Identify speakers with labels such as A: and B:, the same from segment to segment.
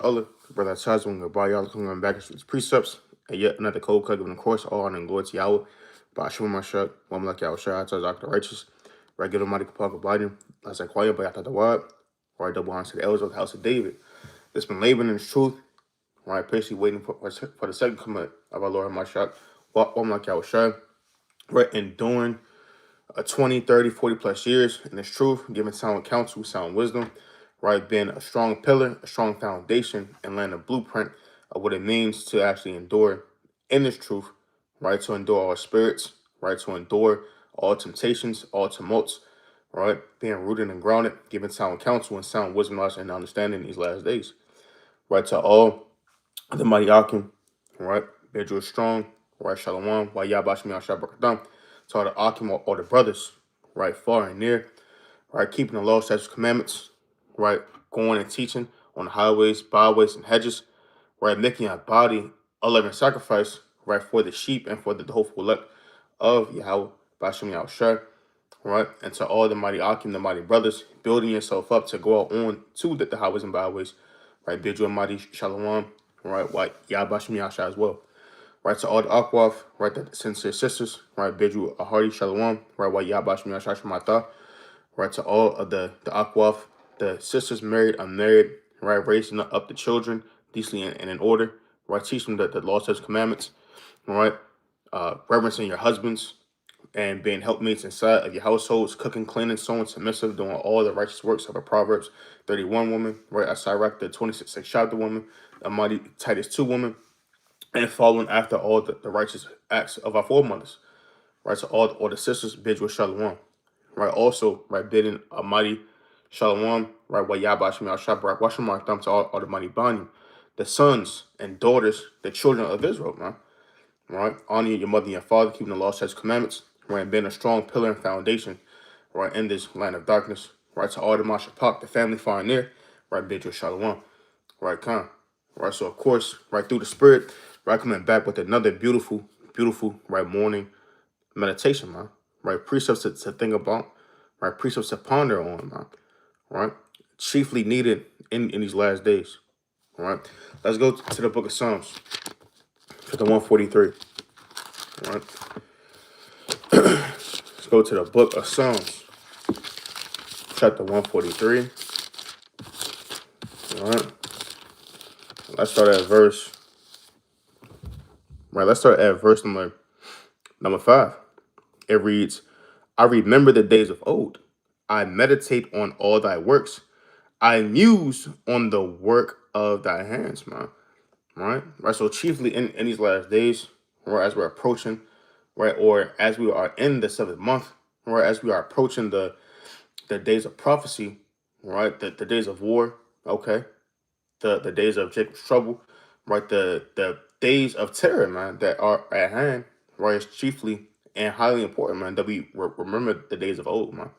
A: Allah, brother Chazwan, goodbye, y'all coming back to its precepts, and yet another cold cut given, of course, all honor and glory to Yahweh. Bashim Mashak, one like Yahweh Shah, Tazak the righteous, regular mighty Kapaka Biden, as I quiet by Yata the word, right double honor to the elders of the house of David. That's been laboring in his truth, right? Patiently waiting for the second coming of our Lord Mashak, one like Yahweh Shah, right? Enduring 20, 30, 40 plus years in this truth, giving sound counsel, sound wisdom, right? Being a strong pillar, a strong foundation, and laying a blueprint of what it means to actually endure in this truth, right? To endure all spirits, right? To endure all temptations, all tumults, right? Being rooted and grounded, giving sound counsel and sound wisdom, knowledge, and understanding in these last days, right? To all the mighty Akim, right? Bid you strong, right? Shalom, why Yabashmi Ashabakadam. To all the Akim, all the brothers, right? Far and near, right? Keeping the law, statutes, commandments, right? Going and teaching on the highways, byways, and hedges, right? Making a body a living sacrifice, right? For the sheep and for the hopeful elect of Yahweh, Bashem Yahushua, right? And to all the mighty Akim, the mighty brothers, building yourself up to go out on to the highways and byways, right? Bid you a mighty Shalom, right? White Yahbashim Yahshua as well. Right, to all the Akwaf, right, the sincere sisters, right, bid you a hearty Shalom, right, white Yahbashim Yahshua Shemata, right, to all of the Akwaf, the sisters married, unmarried, right, raising up the children decently and in order, right, teach them the law, statutes, commandments, right, reverencing your husbands and being helpmates inside of your households, cooking, cleaning, sewing, submissive, doing all the righteous works of a Proverbs 31 woman, right, a Sirach, the 26 chapter woman, a mighty Titus 2 woman, and following after all the righteous acts of our foremothers, right? So all the sisters bid with Shalom, right? Also, right, bidding a mighty Shalom, right? While Yabashim Al Shabrak, Washamak Thumb to all the mighty Bani, the sons and daughters, the children of Israel, man. Right? Honor your mother and your father, keeping the law, statutes, commandments, right? And being a strong pillar and foundation, right, in this land of darkness, right? To all the Mashapak, the family far and near, right? Bid your Shalom, right? Khan. Right, so of course, right through the spirit, right, coming back with another beautiful, right, morning meditation, man. Right, precepts to think about, right, precepts to ponder on, man. Right, chiefly needed in these last days. All right, let's go to the book of Psalms, chapter 143. All right, let's go to the book of Psalms, chapter 143. All right, let's start at verse. Right, let's start at verse number 5. It reads, I remember the days of old. I meditate on all thy works. I muse on the work of thy hands, man. Right? Right. So chiefly in these last days, right, as we're approaching, right, or as we are in the 7th month, right, as we are approaching the days of prophecy, right, the days of war, okay, the days of Jacob's trouble, right, the days of terror, man, that are at hand, right, is chiefly and highly important, man, that we remember the days of old, man.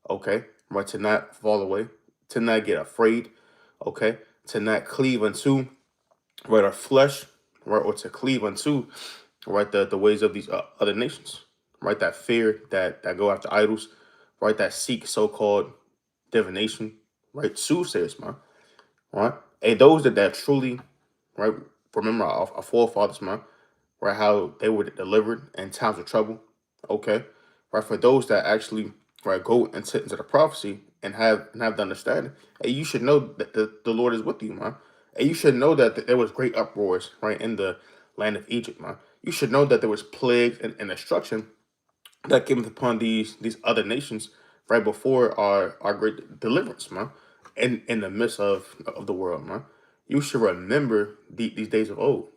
A: Okay, right, to not fall away, to not get afraid, okay, to not cleave unto, right, our flesh, right, or to cleave unto, right, the ways of these other nations, right, that fear, that go after idols, right, that seek so-called divination, right, soothsayers, man, right, and those that truly, right, remember our forefathers, man, right, how they were delivered in times of trouble, okay, right, for those that actually, right, go into the prophecy and have the understanding, and you should know that the Lord is with you, man, and you should know that there was great uproars, right, in the land of Egypt, man. You should know that there was plagues and destruction that came upon these other nations right before our great deliverance, man, in the midst of the world, man. You should remember these days of old.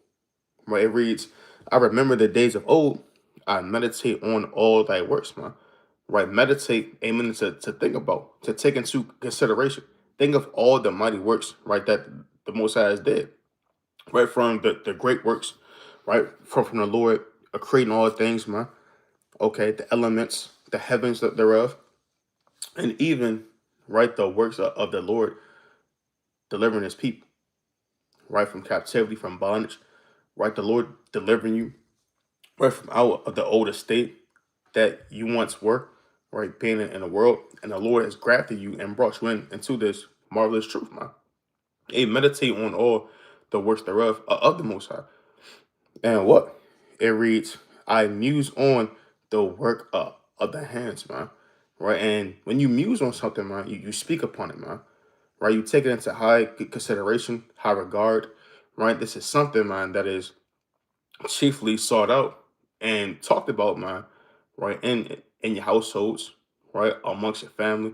A: Right? It reads, I remember the days of old. I meditate on all thy works, man. Right? Meditate, aiming to think about, to take into consideration. Think of all the mighty works, right, that the Most High has did. Right, from the great works, right, from the Lord, creating all things, man. Okay, the elements, the heavens thereof, and even, right, the works of the Lord delivering his people, right, from captivity, from bondage, right, the Lord delivering you, right, from out of the old estate that you once were, right, being in the world, and the Lord has grafted you and brought you into this marvelous truth, man. Meditate on all the works thereof of the Most High. And what? It reads, I muse on the work of the hands, man. Right? And when you muse on something, man, you speak upon it, man. Right? You take it into high consideration, high regard. Right? This is something, man, that is chiefly sought out and talked about, man, right, in your households, right, amongst your family,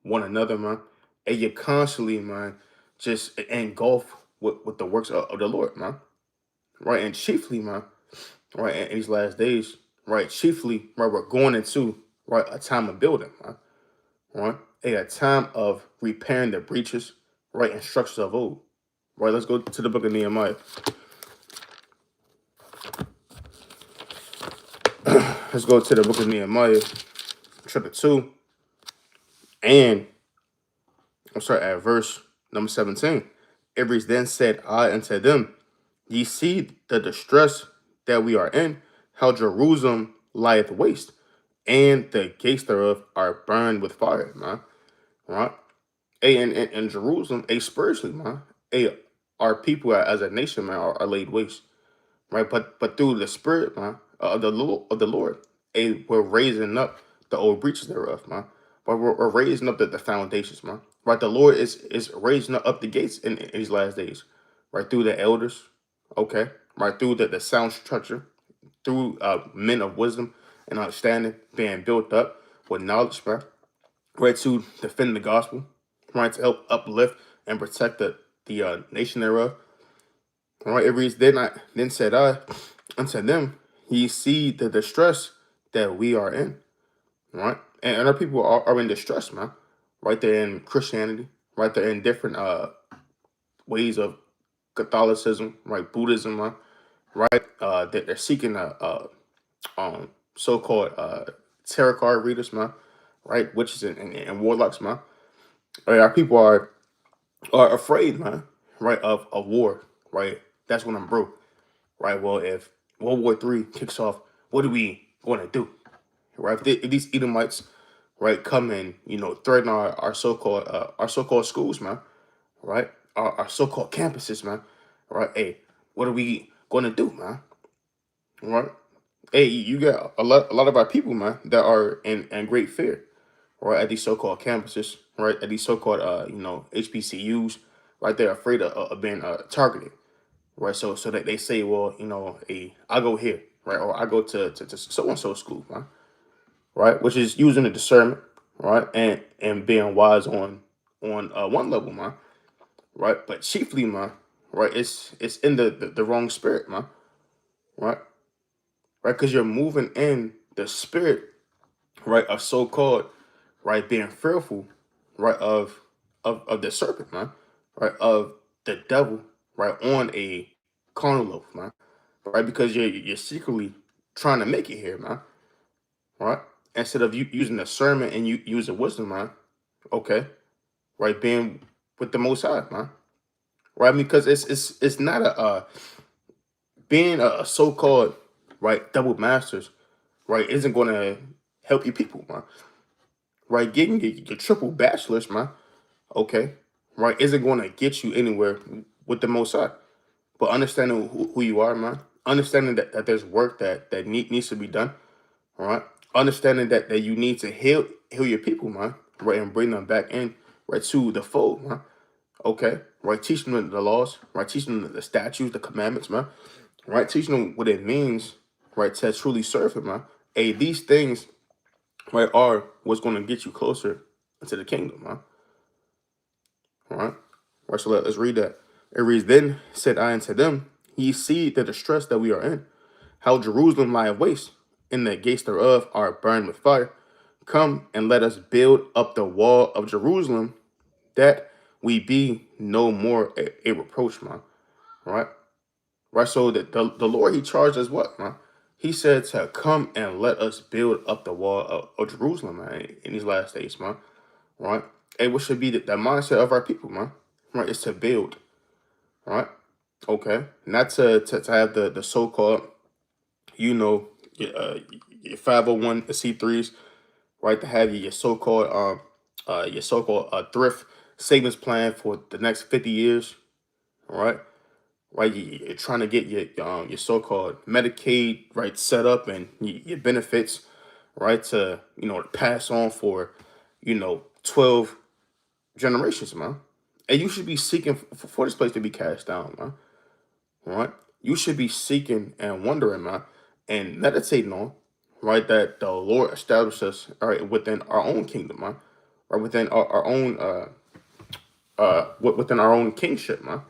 A: one another, man, and you constantly, man, just engulf with the works of the Lord, man, right, and chiefly, man, right, in these last days, right, chiefly, right, we're going into, right, a time of building, man, right, a time of repairing the breaches, right, and structures of old, right. Let's go to the book of Nehemiah. Let's go to the book of Nehemiah, chapter 2, and I'm sorry, at verse number 17. It reads, then said I unto them, ye see the distress that we are in, how Jerusalem lieth waste, and the gates thereof are burned with fire, man. Right? In Jerusalem, spiritually, man, our people as a nation, man, are laid waste. Right? But through the spirit, man, of the Lord, we're raising up the old breaches thereof, man. But we're raising up the foundations, man. Right? The Lord is raising up the gates in these last days, right? Through the elders, okay, right? Through the sound structure, through men of wisdom and understanding being built up with knowledge, man. Right, to defend the gospel, right, to help uplift and protect the nation thereof. All right, it reads, then said I unto them, ye see the distress that we are in, right? And our people are in distress, man. Right there in Christianity, right there in different ways of Catholicism, right? Buddhism, right? That they're seeking so-called tarot card readers, man, right? Witches and warlocks, man. Right, our people are afraid, man, right, of a war, right? That's when I'm broke. Right? Well, if World War III kicks off, what are we going to do? Right? If these Edomites, right, come and threaten our so-called schools, man, right? Our so-called campuses, man, right? Hey, what are we going to do, man? Right? Hey, you got a lot of our people, man, that are in great fear, right? At these so-called campuses, right? At these so-called HBCUs, right? They're afraid of being targeted, right? So that they say, well, hey, I go here, right, or I go to so and so school, man, right, which is using the discernment, right, and being wise on one level, man, right, but chiefly, man, right, it's in the wrong spirit, man, right, right, because you're moving in the spirit, right, of so called, right, being fearful, right, of the serpent, man, right, of the devil, right, on a carnal level, man, right? Because you're secretly trying to make it here, man. Right? Instead of you using the sermon and you using wisdom, man. Okay, right? Being with the Most High, man. Right? Because it's not being a so-called right double masters, right? Isn't going to help you people, man. Right? Getting your triple bachelors, man. Okay, right? Isn't going to get you anywhere with the Most High. But understanding who you are, man. Understanding that there's work that needs to be done. All right. Understanding that you need to heal your people, man. Right. And bring them back in, right, to the fold, man. Okay. Right. Teaching them the laws, right. Teaching them the statutes, the commandments, man. Right. Teaching them what it means, right, to truly serve him, man. Hey, these things, right, are what's going to get you closer to the kingdom, man. All right. Right. So let's read that. It reads, then said I unto them, ye see the distress that we are in, how Jerusalem lieth waste, and the gates thereof are burned with fire. Come and let us build up the wall of Jerusalem, that we be no more a reproach, man. Right? Right. So the Lord, he charged us what, man? He said to come and let us build up the wall of Jerusalem, man, in these last days, man. Right? And what should be the mindset of our people, man? Right? Is to build. Right? Okay. Not to have the so-called, you know, your 501c3s, right? To have your so-called thrift savings plan for the next 50 years, right? Right, you're trying to get your so-called Medicaid right set up and your benefits right to pass on for 12 generations, man. And you should be seeking for this place to be cast down, man. Right? You should be seeking and wondering, man, and meditating on, right, that the Lord established us, all right, within our own kingdom, man, right, within our own within our own kingship, man,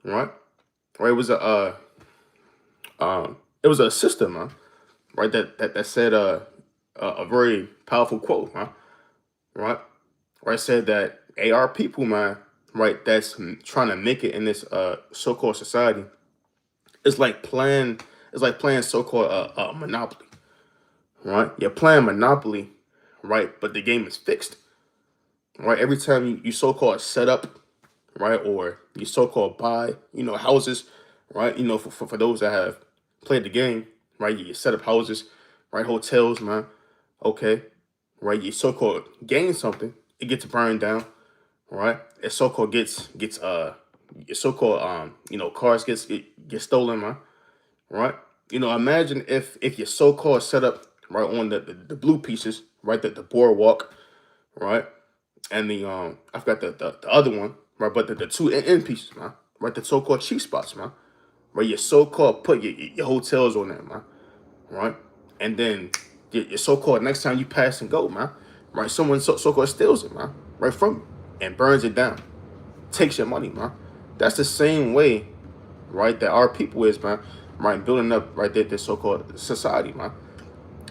A: right? Right? It was a sister, man, right, that said a very powerful quote, man, right? Right, said that AR people, man, right, that's trying to make it in this so-called society. It's like playing so-called Monopoly, right? You're playing Monopoly, right? But the game is fixed, right? Every time you so-called set up, right, or you so-called buy, houses, right? For those that have played the game, right? You set up houses, right? Hotels, man. Okay, right? You so-called gain something, it gets burned down, right? It so-called gets your so-called cars get stolen, man, right? Imagine if your so-called setup right on the blue pieces, right, the boardwalk, right, and the I forgot the other one, right, but the two end pieces, man, right, the so-called cheap spots, man, right, your so-called put your hotels on there, man, right, and then your so-called next time you pass and go, man, right, someone so-called steals it, man, right from you and burns it down, takes your money, man. That's the same way, right, that our people is, man, right, building up right there this so-called society, man.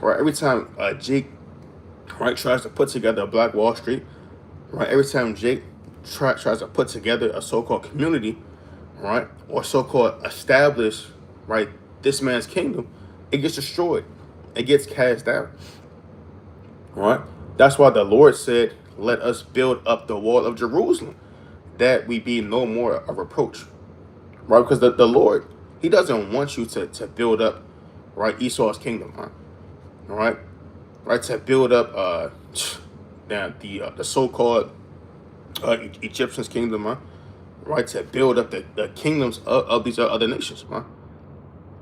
A: Right, every time Jake, right, tries to put together a Black Wall Street, right, every time Jake tries to put together a so-called community, right, or so-called establish, right, this man's kingdom, it gets destroyed, it gets cast down, right. That's why the Lord said, "Let us build up the wall of Jerusalem, that we be no more a reproach." Right, because the Lord, He doesn't want you to build up, right, Esau's kingdom, huh? All right, to build up the so-called Egyptians kingdom, huh? Right, to build up the kingdoms of these other nations, huh?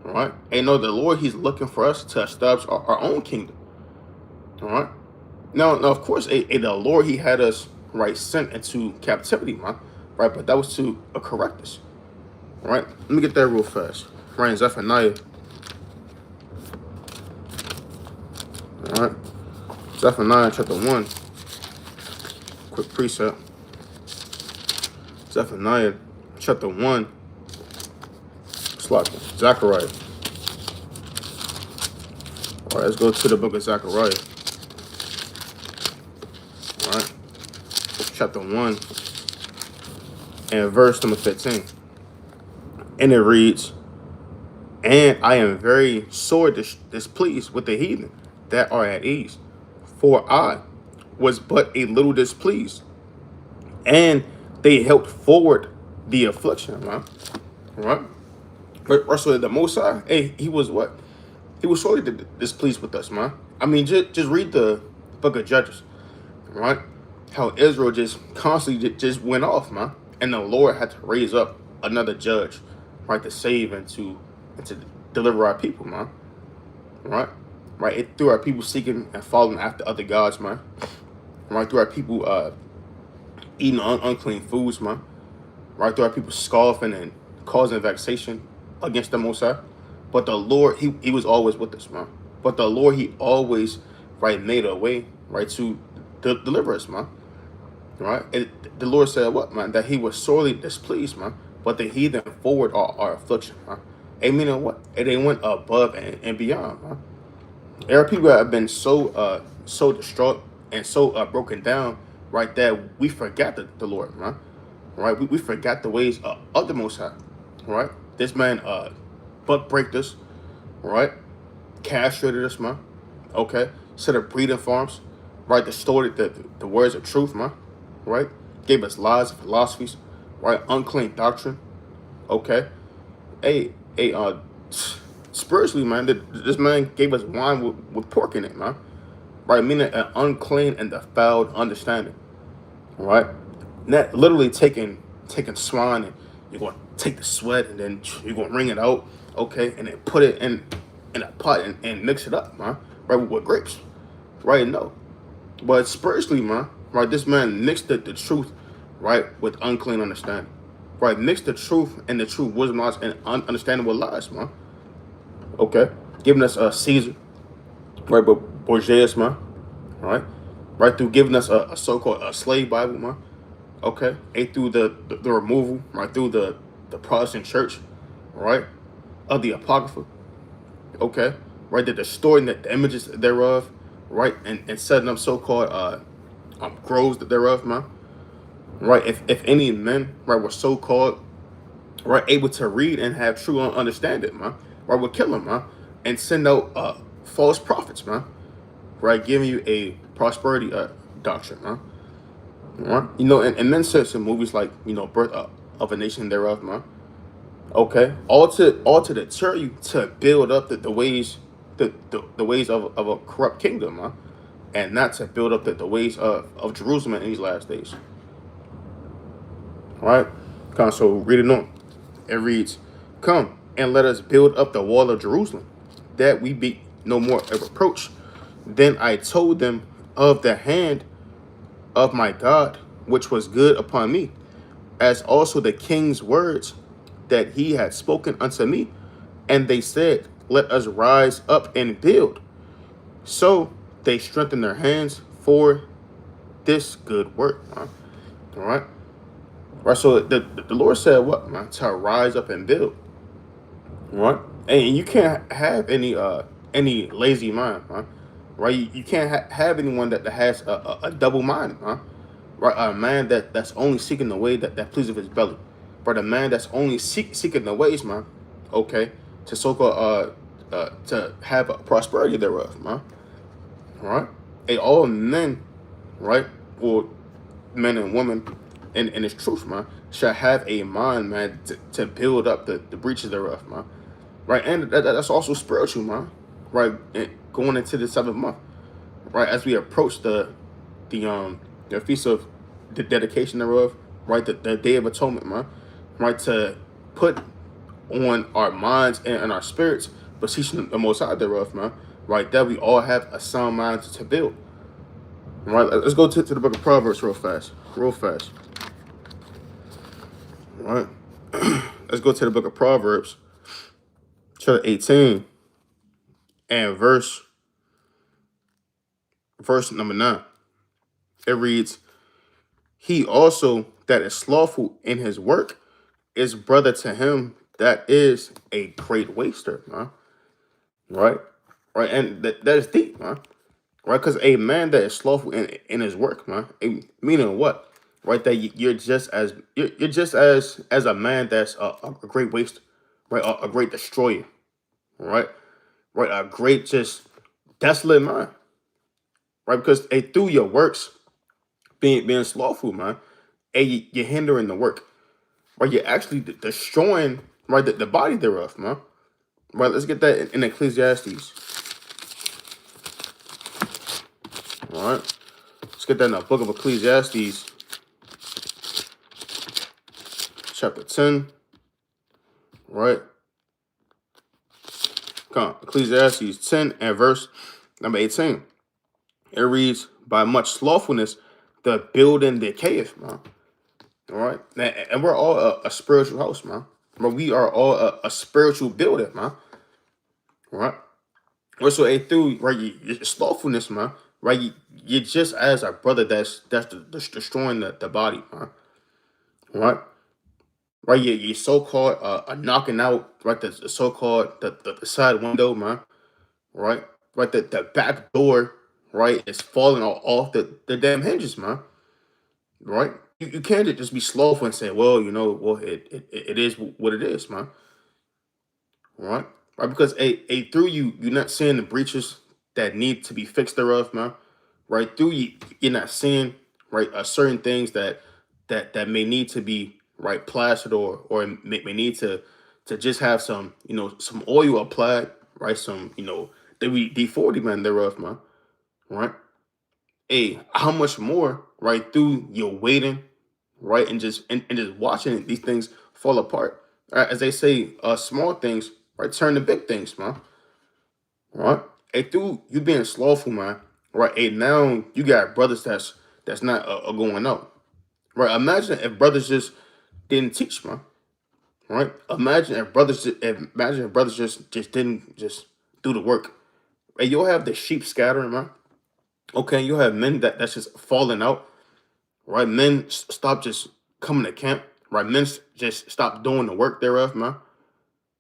A: All right, and no, the Lord, He's looking for us to establish our own kingdom. All right, now of course, the Lord, He had us right sent into captivity, man, right, but that was to correct us. All right, let me get that real fast. Right, in Zephaniah. All right, Zephaniah chapter 1. Quick precept. Zephaniah chapter 1. Zechariah. All right, let's go to the book of Zechariah. All right, chapter 1 and verse number 15. And it reads, "And I am very sore displeased with the heathen that are at ease, for I was but a little displeased, and they helped forward the affliction," man. Right? But also the Most High, hey, He was what? He was sorely displeased with us, man. I mean, just read the book of Judges, right? How Israel just constantly just went off, man. And the Lord had to raise up another judge, right, to save and to deliver our people, man. Right? Right? It through our people seeking and following after other gods, man. Right? Through our people eating unclean foods, man. Right? Through our people scoffing and causing vexation against the Most High. But the Lord, he was always with us, man. But the Lord, He always, right, made a way, right, to deliver us, man. Right? And the Lord said what, man? That He was sorely displeased, man. But the heathen forward our affliction, man. And meaning what? And they went above and beyond, man. There are people that have been so distraught and so broken down, right, that we forgot the Lord, man. Right? We forgot the ways of the Most High. Right? This man butt breaked us, right? Castrated us, man. Okay? Set up breeding farms, right? Distorted the words of truth, man. Right? Gave us lies and philosophies, right? Unclean doctrine. Okay? Hey, spiritually, man, this man gave us wine with pork in it, man. Right? Meaning an unclean and defiled understanding. Right? Not literally taking swine and you're going to take the sweat and then you're going to wring it out, okay, and then put it in a pot and mix it up, man, right, with grapes, right? No, but spiritually, man, right, this man mixed the truth, right, with unclean understanding, right, mixed the truth and the true wisdom lies and understanding with lies, man, okay, giving us a Caesar, right, but Borgias, man, right, right through giving us a so-called a slave Bible, man, okay, and through the removal, right, through the Protestant church, right, of the Apocrypha, okay, right, the distorting the images thereof, right, and setting up so-called groves thereof, man, right. If any men, right, were so-called, right, able to read and have true understanding, man, right, would kill them, man, and send out false prophets, man, right, giving you a prosperity doctrine, man. Right? You know, and then certain movies like, you know, Birth of a Nation thereof, man. Okay, all to deter you to build up the ways the ways of a corrupt kingdom, man, and not to build up the ways of Jerusalem in these last days. All right, come, so read it on. It reads, "Come and let us build up the wall of Jerusalem, that we be no more a reproach. Then I told them of the hand of my God, which was good upon me, as also the king's words that he had spoken unto me. And they said, let us rise up and build. So they strengthened their hands for this good work." Huh? All right. Right. So the Lord said what, man? To rise up and build. Right. And you can't have any lazy mind, huh? Right. You can't have anyone that has a double mind, huh? Right, a man that's only seeking the way that pleases his belly, but a man that's only seeking the ways, man, okay, to so-called to have a prosperity thereof, man. All right, and all men, right, or men and women in this truth, man, shall have a mind, man, to build up the breaches thereof, man. Right, and that's also spiritual, man. Right, and going into the 7th month, right, as we approach the feast of the dedication thereof, right, the Day of Atonement, man, right, to put on our minds and our spirits, beseeching the Most High thereof, man, right, that we all have a sound mind to build. Right, let's go to the book of Proverbs real fast. All right, let's go to the book of Proverbs, chapter 18, and verse number 9. It reads, "He also that is slothful in his work is brother to him that is a great waster," man. Right? Right? And that is deep, man. Right? Because a man that is slothful in his work, man, meaning what? Right? That you're just as you're just as a man that's a great waster, right? A great destroyer, right? Right? A great just desolate man, right? Because through your works being slothful, man, and you're hindering the work, right? You're actually destroying, right, the body thereof, man. Right, let's get that in Ecclesiastes. All right, let's get that in the book of Ecclesiastes, chapter 10. Right, come, Ecclesiastes 10 and verse number 18. It reads, "By much slothfulness, the building decayeth," man. All right, and we're all a spiritual house, man. But we are all a spiritual building, man. All right. Also, through right, your slothfulness, man. Right, you're just as a brother that's destroying the body, man. All right. Right, you so-called knocking out, right, the so-called the side window, man. Right, right, the back door, right, is falling off the damn hinges, man. Right, you can't just be slowful and say, well, you know, well, it is what it is, man. Right, right, because through you're not seeing the breaches that need to be fixed thereof, man. Right, through you're not seeing, right, certain things that may need to be, right, plastered, or may need to just have some, you know, some oil applied, right, some, you know, WD-40, man, thereof, man. Right, how much more, right, through your waiting, right? And just watching these things fall apart. As they say, small things, right, turn to big things, man. Right? Hey, through you being slothful, man. Right? Hey, now you got brothers that's not going up. Right? Imagine if brothers just didn't teach, man. Right? Imagine if brothers just didn't just do the work. Hey, you'll have the sheep scattering, man. Okay, you'll have men that's just falling out. Right? Men stop just coming to camp. Right? Men just stop doing the work thereof, man.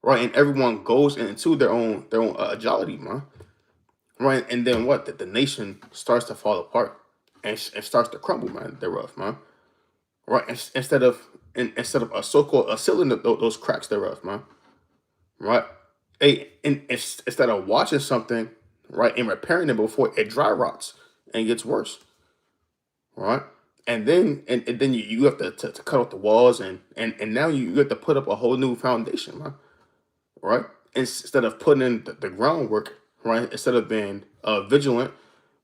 A: Right? And everyone goes into their own agility, man. Right? And then what? The nation starts to fall apart and it starts to crumble, man. Thereof, man. Right? Instead of a so-called sealing those cracks thereof, man. Right? Instead of watching something, right, and repairing it before it dry rots and gets worse, right? And then you have to cut off the walls and now you have to put up a whole new foundation, man. Right? Instead of putting in the groundwork, right? Instead of being vigilant,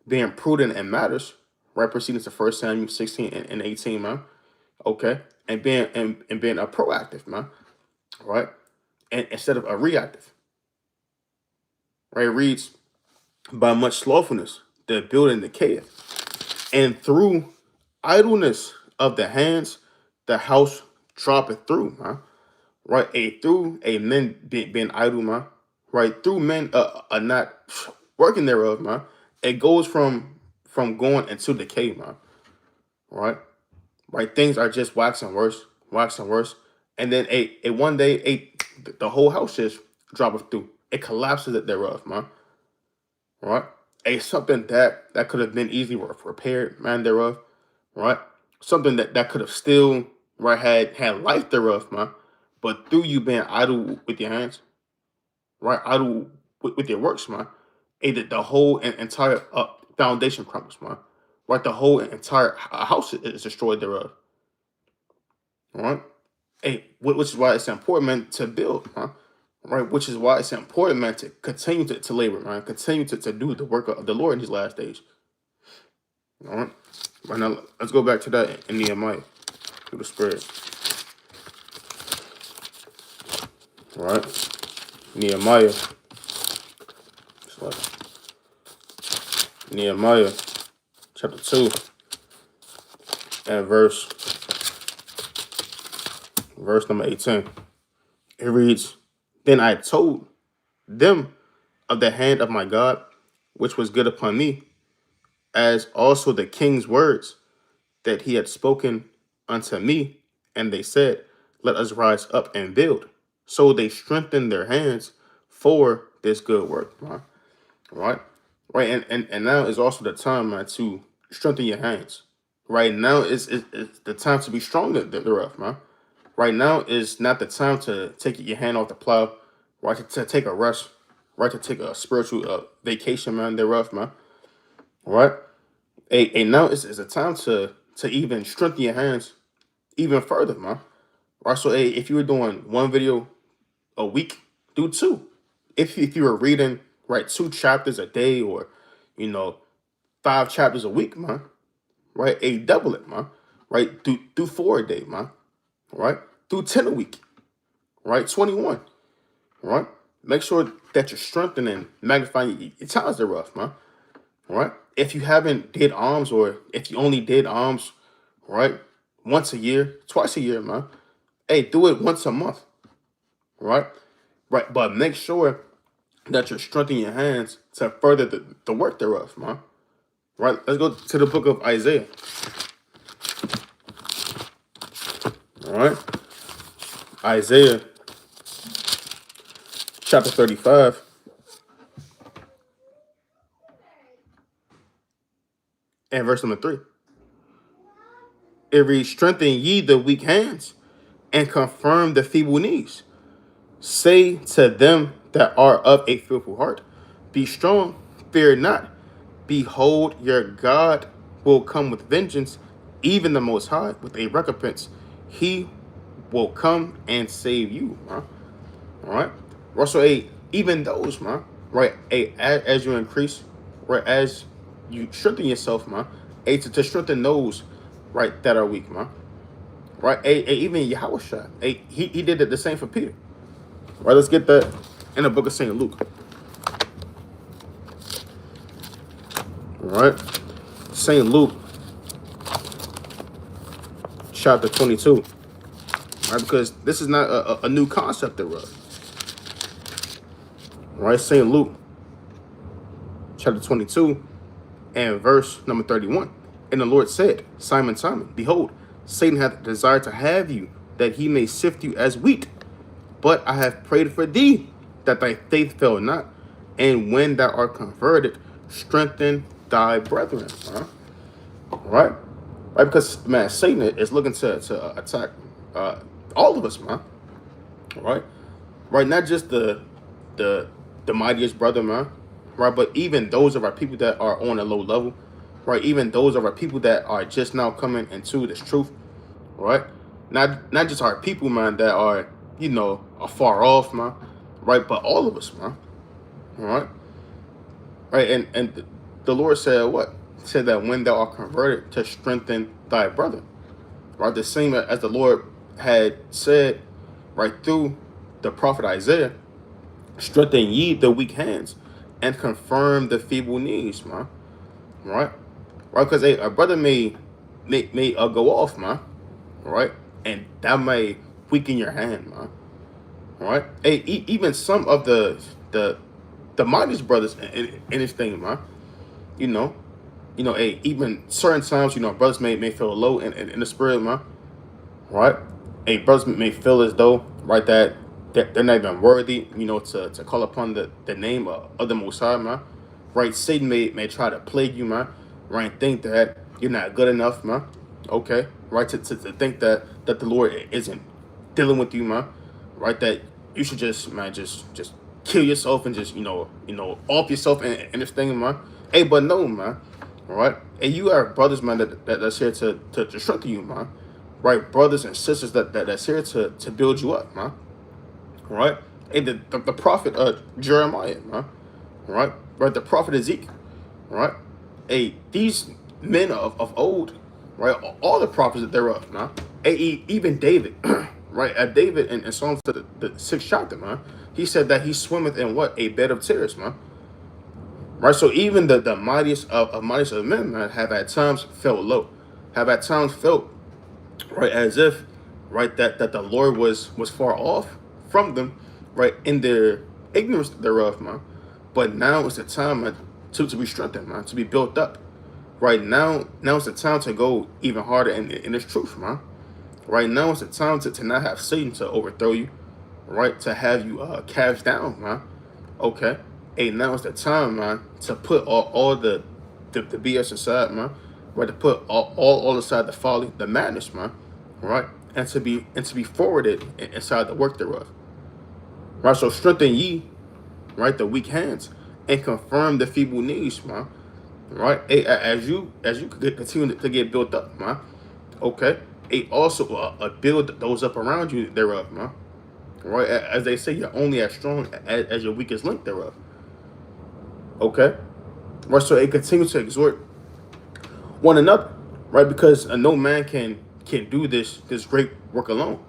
A: being prudent in matters, right? Proceeding to First Samuel 16 and 18, man. Okay, and being a proactive, man. Right, and instead of a reactive, right? It reads, by much slothfulness the building decayeth, and through idleness of the hands the house droppeth through, man. Right, through a men being idle, man. Right, through men are not working thereof, man. It goes from going into decay, man. Right, right. Things are just waxing worse, and then a one day the whole house just droppeth through. It collapses it thereof, man. Right, something that could have been easily repaired, man. Thereof, right. Something that could have still right had life thereof, man. But through you being idle with your hands, right, idle with your works, man, the whole entire foundation crumbles, man. Right, the whole entire house is destroyed thereof. All right. Which is why it's important, man, to build, huh? Right, which is why it's important, man, to continue to labor, man, continue to do the work of the Lord in these last days. All right. Right now, let's go back to that in Nehemiah through the Spirit. All right. Nehemiah. It's like Nehemiah chapter 2 and verse number 18. It reads, then I told them of the hand of my God, which was good upon me, as also the king's words that he had spoken unto me. And they said, let us rise up and build. So they strengthened their hands for this good work, right? Right? Right. And now is also the time, man, to strengthen your hands. Right now is the time to be stronger thereof, man. Right now is not the time to take your hand off the plow, right? To take a rest, right? To take a spiritual vacation, man, thereof, man. Right? Now is a time to even strengthen your hands even further, man. Right? So if you were doing one video a week, do two. If you were reading, right, 2 chapters a day or, 5 chapters a week, man. Right? Double it, man. Right? Do 4 a day, man. Right? Do 10 a week. Right? 21. Right? Make sure that you're strengthening, magnifying your talents thereof, man. Right? If you haven't did arms, or if you only did arms, right, once a year, twice a year, man. Do it once a month. Right? Right. But make sure that you're strengthening your hands to further the work thereof, man. Right? Let's go to the book of Isaiah. All right. Isaiah chapter 35. And verse number 3. It reads, strengthen ye the weak hands and confirm the feeble knees. Say to them that are of a fearful heart, be strong, fear not. Behold, your God will come with vengeance, even the Most High with a recompense. He will come and save you, man. All right. Russell, even those, man. Right. As you increase, right, as you strengthen yourself, man. To strengthen those, right, that are weak, man. right? Even Yahushua, he did the same for Peter. Right, let's get that in the book of St. Luke. All right, St. Luke, chapter 22. Right, because this is not a new concept thereof. Right, St. Luke, chapter 22, and verse number 31. And the Lord said, Simon, Simon, behold, Satan hath desired to have you, that he may sift you as wheat. But I have prayed for thee, that thy faith fail not. And when thou art converted, strengthen thy brethren. Right? Right? Because, man, Satan is looking to attack all of us, man. Right? Right? Not just the mightiest brother, man. Right? But even those of our people that are on a low level. Right? Even those of our people that are just now coming into this truth. Right? Not just our people, man, that are, are far off, man. Right? But all of us, man. All right? Right? And the Lord said what? He said that when thou art converted, to strengthen thy brother. Right? The same as the Lord had said, right, through the prophet Isaiah, strengthen ye the weak hands and confirm the feeble knees, man. Right? Right? Because a brother may go off, man. Right? And that may weaken your hand, man. Right? Hey, even some of the mightiest brothers in this thing, man. Hey, even certain times, brothers may feel low in the spirit, man. Right? Hey, brothers may feel as though, right, that they're not even worthy, to call upon the name of the Most High, man. Right? Satan may try to plague you, man. Right? Think that you're not good enough, man. Okay. Right? To think that the Lord isn't dealing with you, man. Right? That you should just, man, just kill yourself and just, off yourself in this thing, man. Hey, but no, man. All right? And you are brothers, man, that's here to strengthen you, man. Right? Brothers and sisters that's here to build you up, man. All right? Hey, the prophet Jeremiah, man. All right? Right? The prophet Ezekiel. All right? Hey, these men of old, right? All the prophets thereof, man. Hey, even David, right? David in Psalms the 6th chapter, man. He said that he swimmeth in what? A bed of tears, man. Right? So even the mightiest of men, man, have at times felt low. Have at times felt, right, as if, right, that the Lord was far off from them, right, in their ignorance thereof, man. But now is the time, man, to be strengthened, man, to be built up. Right now is the time to go even harder in this truth, man. Right now is the time to not have Satan to overthrow you, right? To have you cast down, man. Okay. Hey, now is the time, man, to put all the BS aside, man. Right, to put all aside the folly, the madness, man. Right, and to be forwarded inside the work thereof. Right, so strengthen ye, right, the weak hands, and confirm the feeble knees, man. Right, hey, as you continue to get built up, man. Okay, hey, also build those up around you thereof, man. Right, as they say, you're only as strong as your weakest link thereof. Okay, right, so it continues to exhort one another, right, because no man can do this great work alone,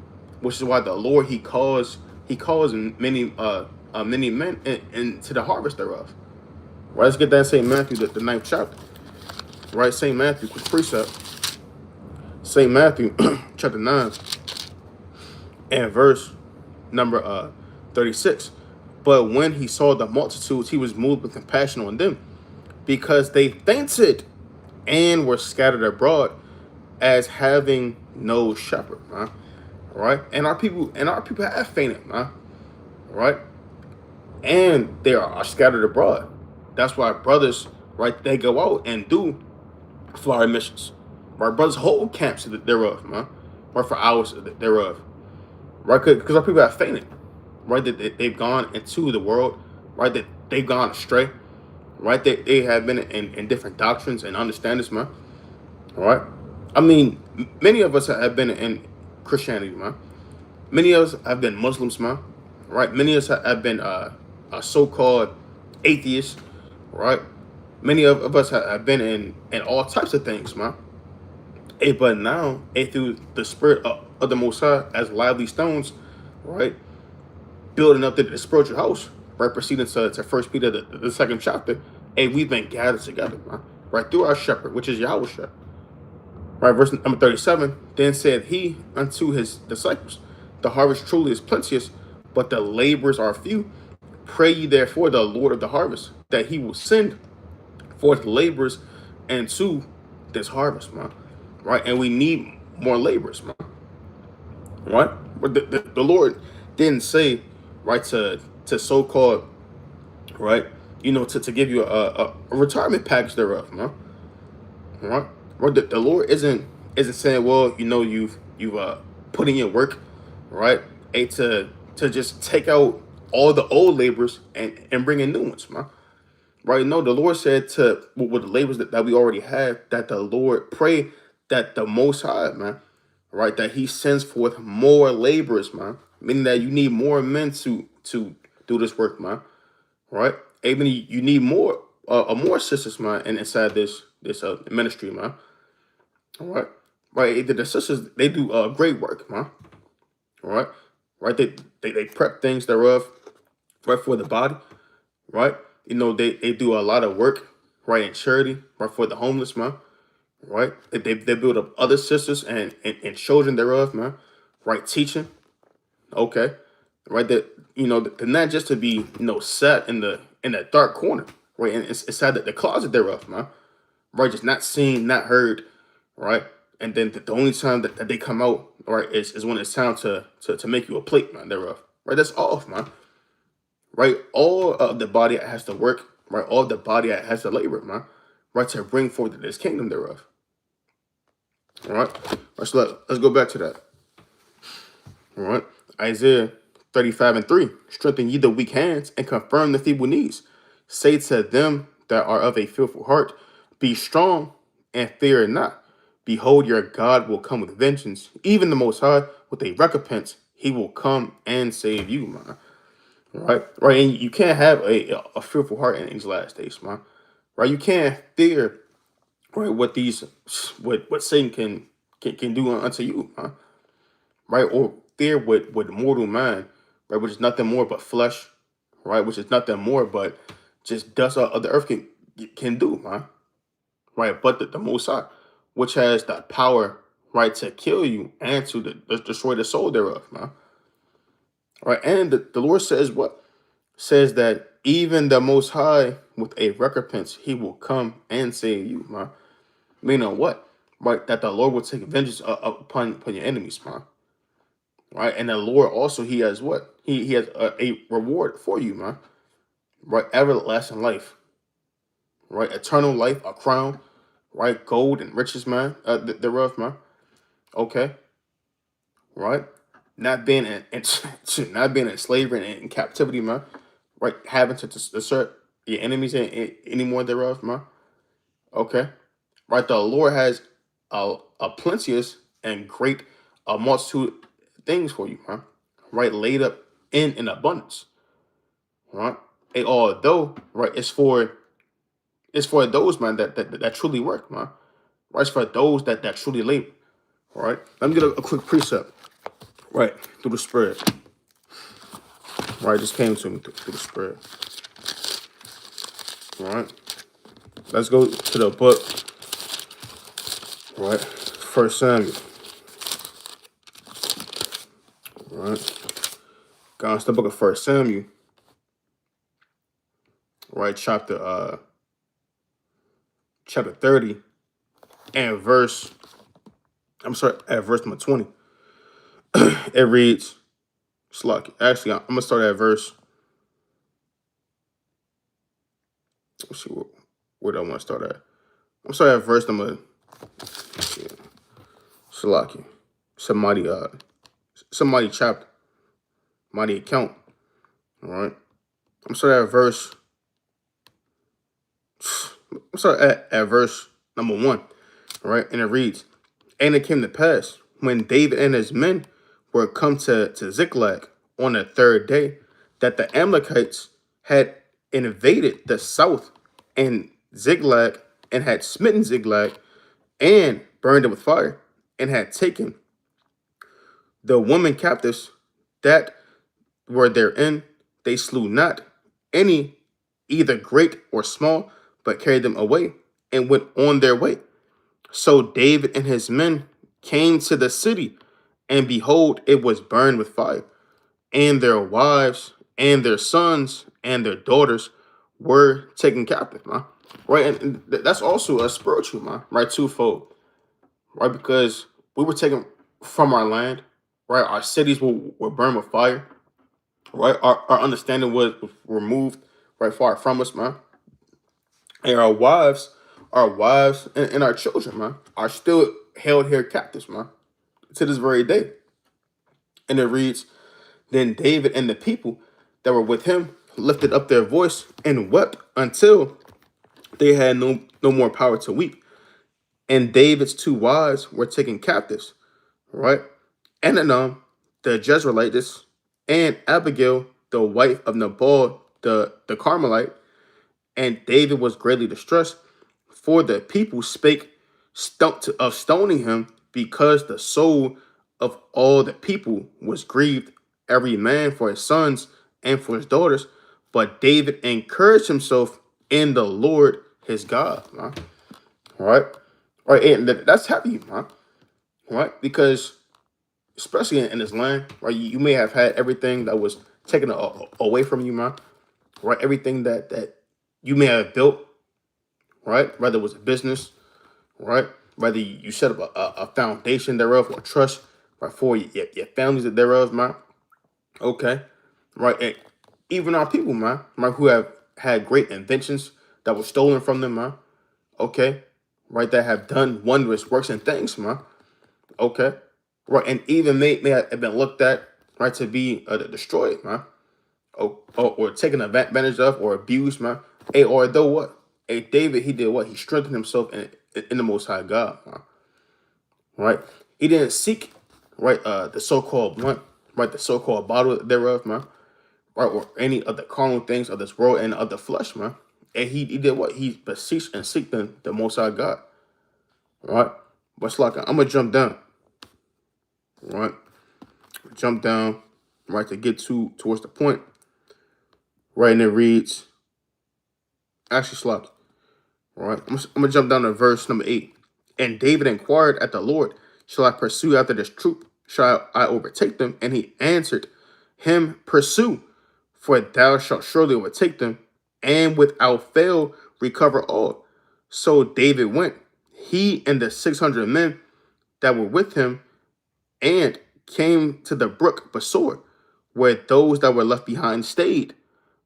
A: which is why the Lord he calls many men into the harvest thereof. Right, let's get that in St. Matthew, the 9th chapter. Right, St. Matthew, quick precept. St. Matthew, chapter 9, and verse number 36. But when he saw the multitudes, he was moved with compassion on them, because they fainted and were scattered abroad as having no shepherd, man. Right? And our people have fainted, man. Right? And they are scattered abroad. That's why brothers, right, they go out and do flyer missions. Right? Brothers hold camps thereof, man. Right, for hours thereof. Right? Because our people have fainted. Right? That they've gone into the world. Right? That they've gone astray. Right? They have been in different doctrines and understandings, man. All right? I mean, many of us have been in Christianity, man. Many of us have been Muslims, man. Right? Many of us have been so-called atheists, right? Many of us have been in all types of things, man. But now, through the spirit of the Most High as lively stones, right, building up the spiritual house, right, proceeding to First Peter, the second chapter, we've been gathered together, man, right, through our shepherd, which is Yahweh. Right, verse number 37, then said he unto his disciples, the harvest truly is plenteous, but the laborers are few. Pray ye therefore the Lord of the harvest, that he will send forth laborers into this harvest, man. Right, and we need more laborers, man. Right, but the Lord didn't say, right, to so-called, right, to give you a retirement package thereof, man. Right, right. The Lord isn't saying, well, you've put in your work, right, to just take out all the old laborers and bring in new ones, man. Right? No, the Lord said to with the labors that we already have, that the Lord pray that the Most High, man, right, that He sends forth more laborers, man. Meaning that you need more men to do this work, man. Right? Even you need more sisters, man, and inside this ministry, man. All right, right. The sisters, they do great work, man. All right, right. They prep things thereof, right, for the body, right. They do a lot of work, right, in charity, right, for the homeless, man. Right. They build up other sisters and children thereof, man. Right, teaching. Okay. Right. That they're not just to be sat in that dark corner, right, and it's inside the closet thereof, man. Right, just not seen, not heard, right, and then the only time that they come out, right, is when it's time to make you a plate, man, thereof, right. That's off, man. Right, all of the body has to work, right, all of the body has to labor, man, right, to bring forth this kingdom thereof. All right, so let's go back to that. All right, Isaiah 35:3, strengthen ye the weak hands and confirm the feeble knees. Say to them that are of a fearful heart, be strong and fear not. Behold, your God will come with vengeance, even the Most High with a recompense. He will come and save you, man. Right, right, and you can't have a fearful heart in these last days, man. Right, you can't fear, right, what Satan can do unto you, man. Right, or fear with mortal man, right, which is nothing more but flesh, right, which is nothing more but just dust of the earth can do, man. Right, but the Most High, which has the power, right, to kill you and to destroy the soul thereof, man. Right, and the Lord says what? Says that even the Most High with a recompense, He will come and save you, man. Meaning what? Right, that the Lord will take vengeance upon your enemies, man. Right, and the Lord also, He has what? He has a reward for you, man. Right, everlasting life, right, eternal life, a crown, right, gold and riches, man, thereof, man. Okay, right, not being not being in slavery and in captivity, man. Right, having to assert your enemies any more thereof, man. Okay, right, the Lord has a plenteous and great a multitude things for you, man. Right, laid up in abundance, right. And although, right, it's for those, man, that truly work, man. Right, it's for those that truly labor. All right, let me get a quick precept. Right, through the Spirit. Right, just came to me through the Spirit. All right, let's go to the book. Right, First Samuel. All right, go into the book of First Samuel. Right, chapter 30 and verse. I'm sorry, at verse number 20. It reads, Slock. Actually, I'm gonna start at verse. Let's see where do I want to start at. I'm sorry at verse number. Yeah, Slocky. Somebody chapter. Mighty account. All right. I'm sorry at verse. I'm sorry at verse number 1. All right, and it reads, and it came to pass when David and his men were come to Ziklag on the third day, that the Amalekites had invaded the south and Ziklag, and had smitten Ziklag and burned them with fire, and had taken the women captives that were therein. They slew not any, either great or small, but carried them away and went on their way. So David and his men came to the city, and behold, it was burned with fire, and their wives and their sons and their daughters were taken captive, man. Right, and that's also a spiritual, man. Right, twofold. Right, because we were taken from our land. Right, our cities were burned with fire. Right, our understanding was removed right far from us, man. And our wives, and our children, man, are still held here captives, man, to this very day. And it reads, then David and the people that were with him lifted up their voice and wept until they had no more power to weep. And David's two wives were taken captives, right? Ananam, the Jezreelitess, and Abigail, the wife of Nabal, the Carmelite. And David was greatly distressed, for the people spake of stoning him, because the soul of all the people was grieved, every man for his sons and for his daughters. But David encouraged himself in the Lord his God. Man. All right. All right. And that's heavy, man. All right. Because especially in this land, right, you may have had everything that was taken away from you, man. Right. Everything that you may have built, right? Whether it was a business, right? Whether you set up a foundation thereof or trust, right, for your families thereof, man. Okay, right? And even our people, man, right, who have had great inventions that were stolen from them, man. Okay, right, that have done wondrous works and things, man. Okay, right, and even may have been looked at, right, to be destroyed, man. Or taken advantage of or abused, man. Hey, or though what? Hey, David, he did what? He strengthened himself in the Most High God, man. Right? He didn't seek, right, the so-called blunt, right, the so-called bottle thereof, man. Right, or any of the carnal things of this world and of the flesh, man. And he did what? He beseeched and seeked the Most High God. Right? But it's like, I'm going to jump down. Right? Jump down, right, to get towards the point. Right, and it reads, actually, Slock. All right, I'm going to jump down to verse number 8. And David inquired at the Lord, shall I pursue after this troop? Shall I overtake them? And he answered him, pursue, for thou shalt surely overtake them, and without fail recover all. So David went, he and the 600 men that were with him, and came to the brook Besor, where those that were left behind stayed.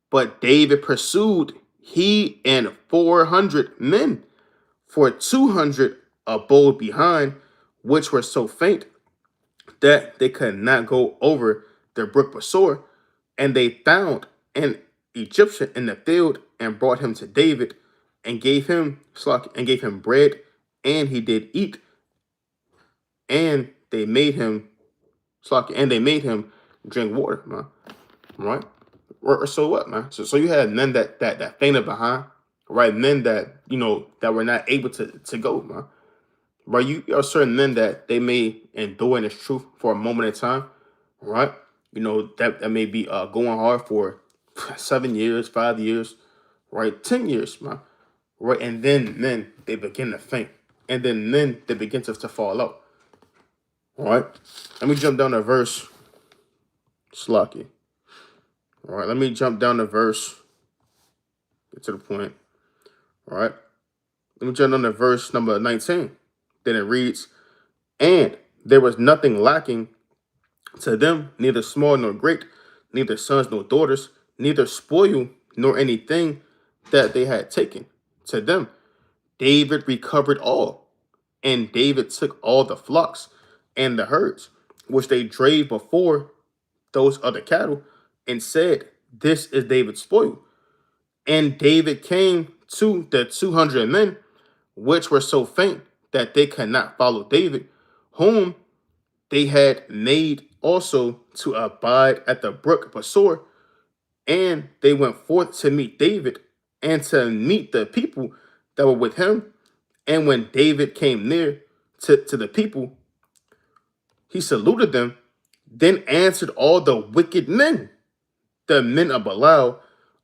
A: But David pursued, he and 400 men, for 200 abode behind, which were so faint that they could not go over the brook Besor. And they found an Egyptian in the field and brought him to David and gave him bread, and he did eat. And they made him drink water, man. Right? Or so what, man? So you had men that fainted behind, right? Men that that were not able to go, man. Right? You are certain men that they may endure in this truth for a moment in time, right? That may be going hard for 7 years, 5 years, right? 10 years, man. Right? And then they begin to faint. And then they begin to fall out. All right? Let me jump down to verse Slocky. All right, let me jump down to verse. Get to the point. All right. Let me jump down to verse number 19. Then it reads, and there was nothing lacking to them, neither small nor great, neither sons nor daughters, neither spoil nor anything that they had taken. To them, David recovered all. And David took all the flocks and the herds, which they drave before those other cattle, and said, this is David's spoil. And David came to the 200 men, which were so faint that they could not follow David, whom they had made also to abide at the brook Besor. And they went forth to meet David and to meet the people that were with him. And when David came near to the people, he saluted them, then answered all the wicked men, the men of Belial,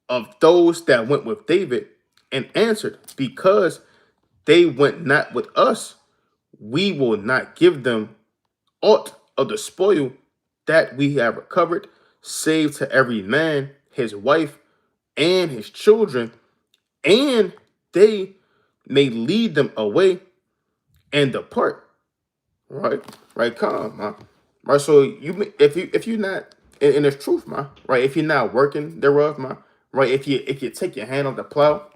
A: of those that went with David, and answered, because they went not with us, we will not give them aught of the spoil that we have recovered, save to every man his wife and his children, and they may lead them away and depart. Right, right, calm, man. Right, so if you're not, and it's truth, man. Right, if you're not working thereof, man. Right, if you take your hand off the plow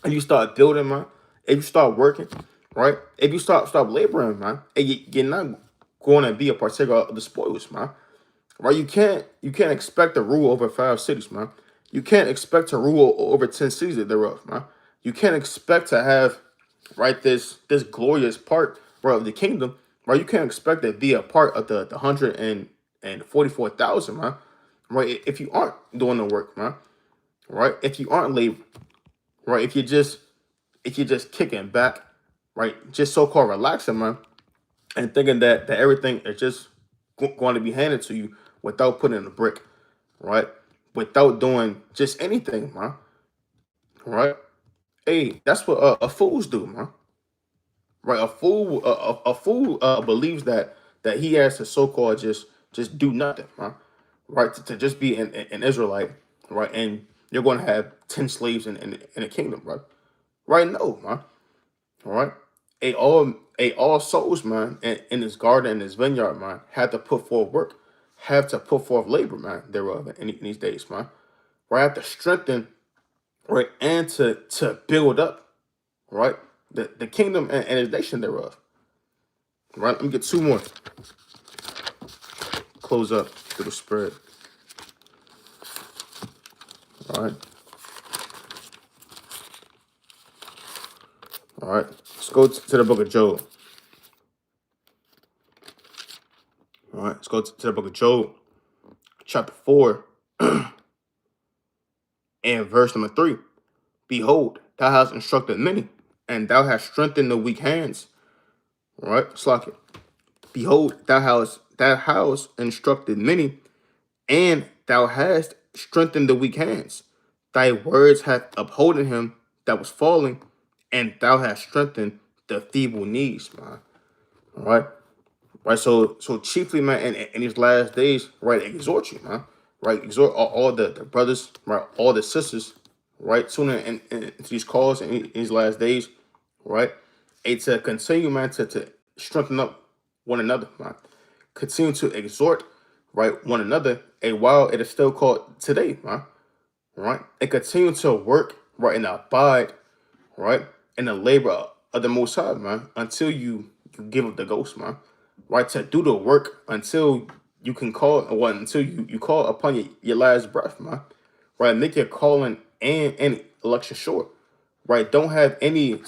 A: and you start building, man. If you start working, right. If you stop laboring, man, and you're not going to be a partaker of the spoils, man. Right, you can't expect to rule over 5 cities, man. You can't expect to rule over 10 cities thereof, man. You can't expect to have, right, this glorious part, right, of the kingdom, right? You can't expect to be a part of the 144,000, man. Right, if you aren't doing the work, man. Right, if you aren't laboring, right, if you're just kicking back, right, just so-called relaxing, man, and thinking that everything is just going to be handed to you without putting in a brick, right, without doing just anything, man. Right, hey, that's what fools do, man. Right, a fool believes that he has to so-called just do nothing, man. Right, to just be an Israelite, right, and you're going to have 10 slaves in a kingdom, right? Right, no, man. All right, all souls, man, in this garden, in this vineyard, man, had to put forth work, have to put forth labor, man, thereof in these days, man. Right, have to strengthen, right, and to build up, right, the kingdom and his nation thereof. Right, let me get two more. Close up to the spread. All right, all right. Let's go to the book of Job. All right, let's go to the book of Job, chapter 4, and verse number 3. Behold, thou hast instructed many, and thou hast strengthened the weak hands. All right, slack it. Behold, thou hast instructed many, and thou hast strengthened the weak hands. Thy words have upholden him that was falling, and thou hast strengthened the feeble knees, man. All right. Right, so chiefly, man, in these last days, right, exhort you, man, right, exhort all the brothers, right, all the sisters, right, tuning into these calls in these last days, right, and to continue, man, to strengthen up one another, man, continue to exhort, right, one another, and while it is still called today, man, right, and continue to work, right, and abide, right, in the labor of the Most High, man, until you give up the ghost, man. Right, to do the work until you can call, well, until you call upon your last breath, man. Right, make your calling and election sure. Right, don't have any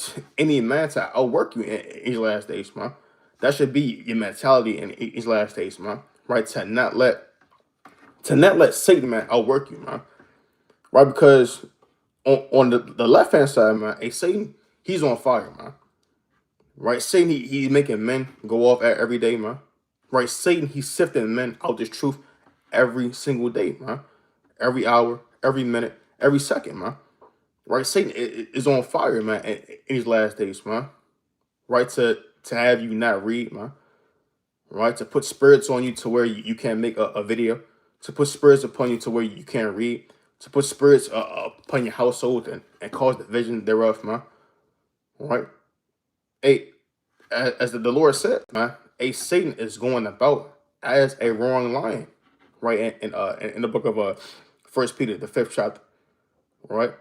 A: man to outwork you in these last days, man. That should be your mentality in these last days, man. Right, to not let Satan, man, outwork you, man. Right, because on the left hand side, man, a Satan, he's on fire, man. Right, Satan, he's making men go off every day, man. Right, Satan, he's sifting men out this truth every single day, man. Every hour, every minute, every second, man. Right, Satan is on fire, man, in these last days, man. Right, to have you not read, man. Right, to put spirits on you to where you can't make a video. To put spirits upon you to where you can't read. To put spirits upon your household and cause division thereof, man. Right. Hey, as the Lord said, man, a Satan is going about as a roaring lion, right? In the book of First Peter, the 5th chapter, right,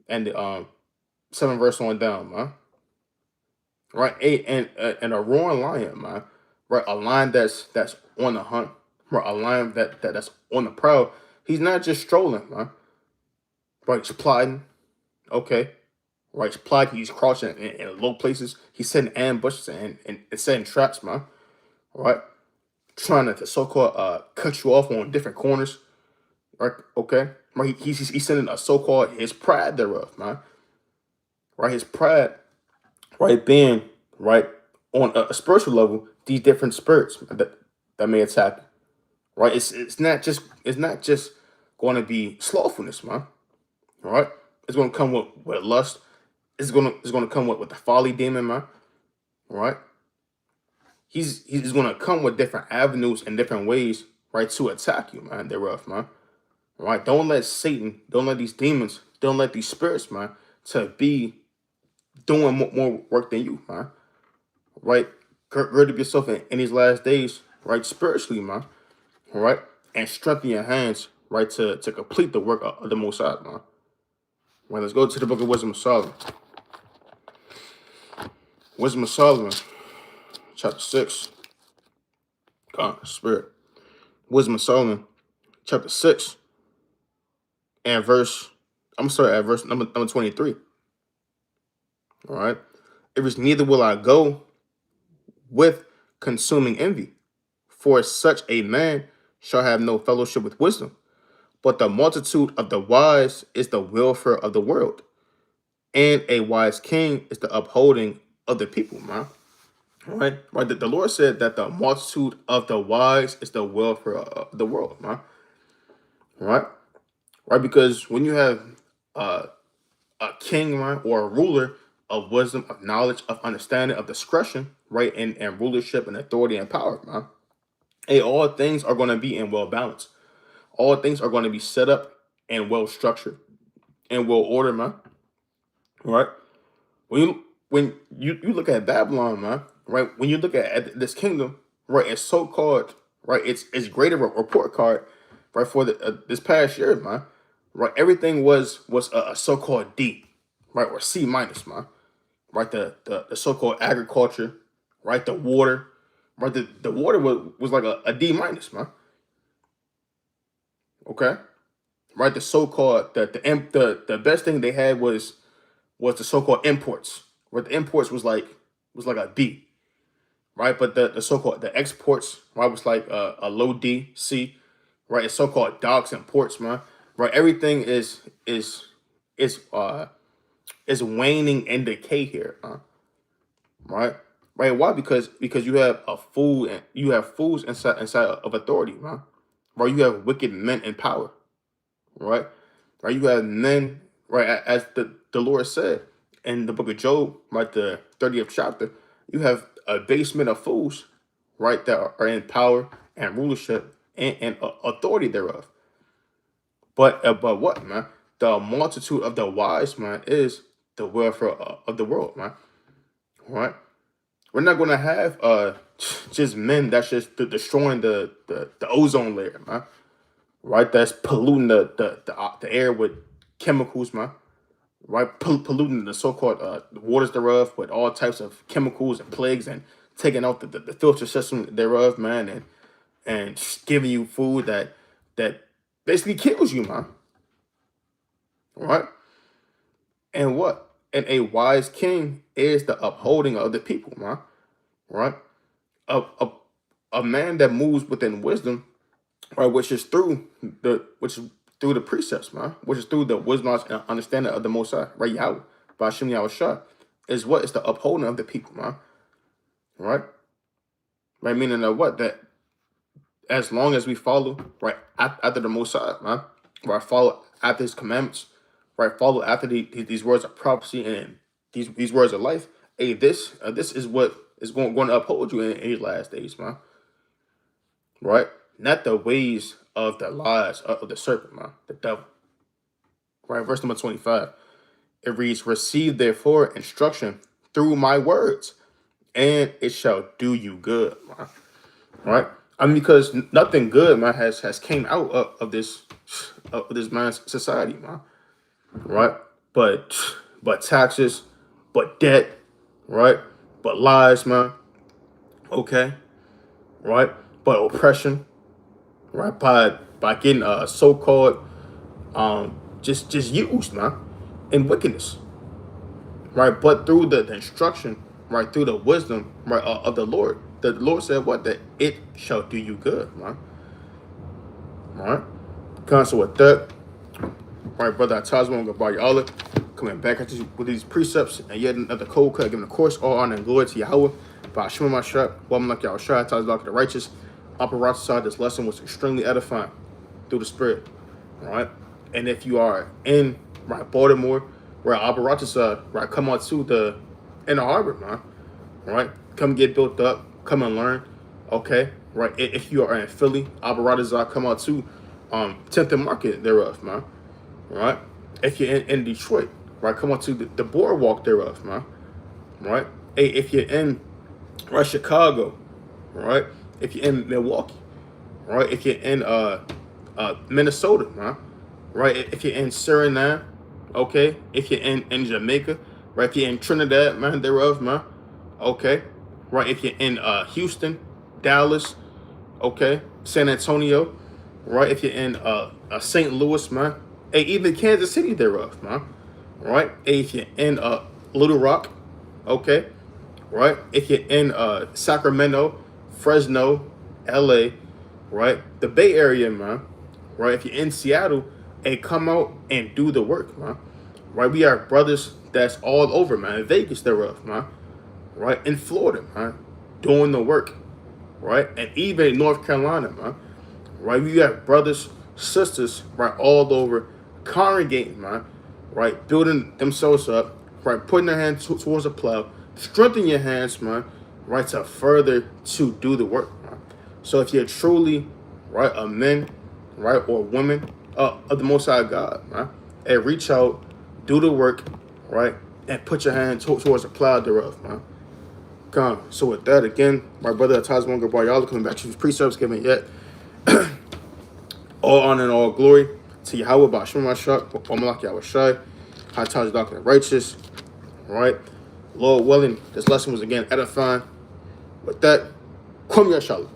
A: and the 7th verse on down, man, right? And a roaring lion, man, right? A lion that's on the hunt, right? A lion that's on the prowl. He's not just strolling, man, right? He's plotting, okay. Right, he's plotting. He's crouching in low places. He's setting ambushes and setting traps, man. Right, trying to so-called cut you off on different corners, right? Okay, right. He's sending a so-called his pride thereof, man. Right, his pride, right, being right on a spiritual level, these different spirits that may attack you, right? It's not just going to be slothfulness, man. All right, it's going to come with lust. It's gonna come with the folly demon, man. All right, he's gonna come with different avenues and different ways, right, to attack you, man. Thereof, man. All right, don't let Satan, don't let these demons, don't let these spirits, man, to be doing more work than you, man. Right, gird up yourself in these last days, right, spiritually, man. All right, and strengthen your hands, right, to complete the work of the Most High, man. Right, let's go to the book of Wisdom of Solomon. Wisdom of Solomon, chapter 6. God, Spirit. Wisdom of Solomon, chapter 6, and I'm sorry, at verse number 23. All right. It was neither will I go with consuming envy, for such a man shall have no fellowship with wisdom. But the multitude of the wise is the welfare of the world, and a wise king is the upholding of the people, man. All right. Right. The Lord said that the multitude of the wise is the welfare of the world, man. All right. Right. Because when you have a king, right, or a ruler of wisdom, of knowledge, of understanding, of discretion, right, and rulership and authority and power, man. Hey, all things are going to be in well balance. All things are going to be set up and well structured and well ordered, man. Right? When you look at Babylon, man, right? When you look at this kingdom, right, it's so called, right, it's greater report card, right, for this past year, man. Right, everything was a so-called D, right, or C minus, man. Right, the so-called agriculture, right, the water, right, the water was like a D minus, man. Okay, right, the so-called the best thing they had was the so-called imports, where the imports was like a B, right, but the so-called the exports, right, was like a low D C, right, it's so-called docks and ports, man. Right, everything is is waning and decay here, right? Right? Why? Because you have a fool and you have fools inside of authority, man. Right? You have wicked men in power, right? Right? You have men, right? As the Lord said in the book of Job, right, the 30th chapter, you have a basement of fools, right, that are in power and rulership and authority thereof. But what, man? The multitude of the wise, man, is the welfare of the world, man. All right. We're not gonna have just men that's just destroying the ozone layer, man. Right? That's polluting the air with chemicals, man. Right? Polluting the so-called waters thereof with all types of chemicals and plagues and taking out the filter system thereof, man, and giving you food that basically kills you, man. All right? And what? And a wise king is the upholding of the people, man. Right? A man that moves within wisdom, right, which is through the precepts, man, which is through the wisdom and understanding of the Most High, right, Yahweh, by Hashem Yahushua, is what is the upholding of the people, man. Right? Right, meaning that what? That as long as we follow, right, after the Most High, man, right, follow after his commandments, right, follow after these words of prophecy and these words of life, hey, this is what is going to uphold you in these last days, man. Right? Not the ways of the lies of the serpent, man, the devil. Right? Verse number 25. It reads, receive therefore instruction through my words, and it shall do you good, man. Right? I mean, because nothing good, man, has came out of this man's society, man. Right? But taxes, but debt, right? But lies, man. Okay, right? But oppression, right? By getting so-called just used, man, in wickedness, right? But through the instruction, right, through the wisdom, right, of the Lord said what? That it shall do you good, man. Right? Counsel with that, right, brother Atazwan Gabari Allah, coming back at you with these precepts and yet another cold cut, giving the course all honor and glory to Yahweh, Ba'ashim Mashiach, woman like Yahushua, ties like the righteous. Aparatasa, this lesson was extremely edifying through the Spirit. All right. And if you are in Baltimore, Aparatasa, come on to the Inner Harbor, man. All right. Come get built up. Come and learn. Okay. Right. If you are in Philly, Aparatasa, come out to 10th and Market thereof, man. All right. If you're in Detroit, come on to the boardwalk thereof, man. Right. Hey, if you're in Chicago, right? If you're in Milwaukee, right? If you're in Minnesota, man, right? If you're in Suriname, okay? If you're in Jamaica, right? If you're in Trinidad, man, thereof, man, okay? Right? If you're in Houston, Dallas, okay? San Antonio, right? If you're in St. Louis, man, hey, even Kansas City thereof, man, right? Hey, if you're in Little Rock, okay? Right? If you're in Sacramento, Fresno, LA, right? The Bay Area, man. Right? If you're in Seattle, hey, come out and do the work, man. Right? We have brothers that's all over, man. In Vegas thereof, man. Right? In Florida, man. Doing the work. Right? And even in North Carolina, man. Right? We have brothers, sisters, right, all over congregating, man. Right? Building themselves up, right? Putting their hands towards the plow. Strengthen your hands, man, right, to further to do the work, man. So if you're truly, right, a man, right, or woman of the Most High God, man, and reach out, do the work, right, and put your hand towards the plow thereof, man. Come. So with that, again, my brother Tazwan Gabar, y'all coming back to his precepts, giving yet all honor and all glory to Yahweh, Ba'ashim Mashiach, Omalak Yahushai, High Taj Doctor the Righteous, right? Lord willing, this lesson was again edifying. With that, Kum Yashala,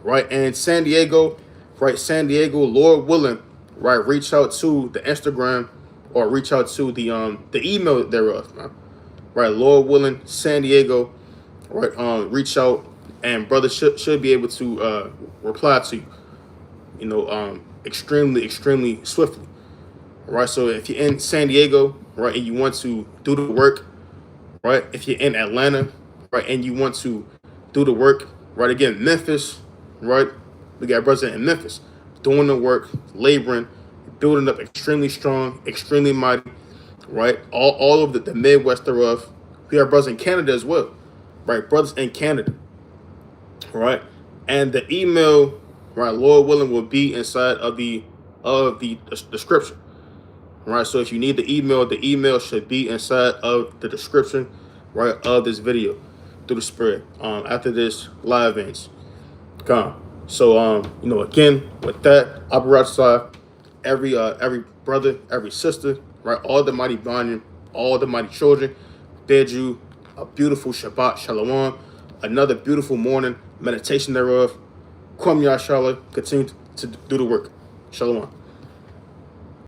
A: right? And San Diego, Lord willing, right? Reach out to the Instagram or reach out to the email thereof, man. Right, Lord willing, San Diego, right? Reach out, and brother should be able to reply to you, extremely swiftly. Right, so if you're in San Diego, right, and you want to do the work. Right, if you're in Atlanta, right, and you want to do the work, right, again, Memphis, right, we got brothers in Memphis doing the work, laboring, building up extremely strong, extremely mighty, right, all of the Midwest thereof. We have brothers in Canada as well, right, brothers in Canada, right, and the email, right, Lord willing, will be inside of the description. Right, so if you need the email should be inside of the description, right, of this video through the Spirit. After this live ends, come. So again, with that, Aparatasa, every brother, every sister, right, all the mighty bonding, all the mighty children, bid you a beautiful Shabbat Shalom, another beautiful morning meditation thereof. Kwam Yashala, continue to do the work. Shalom.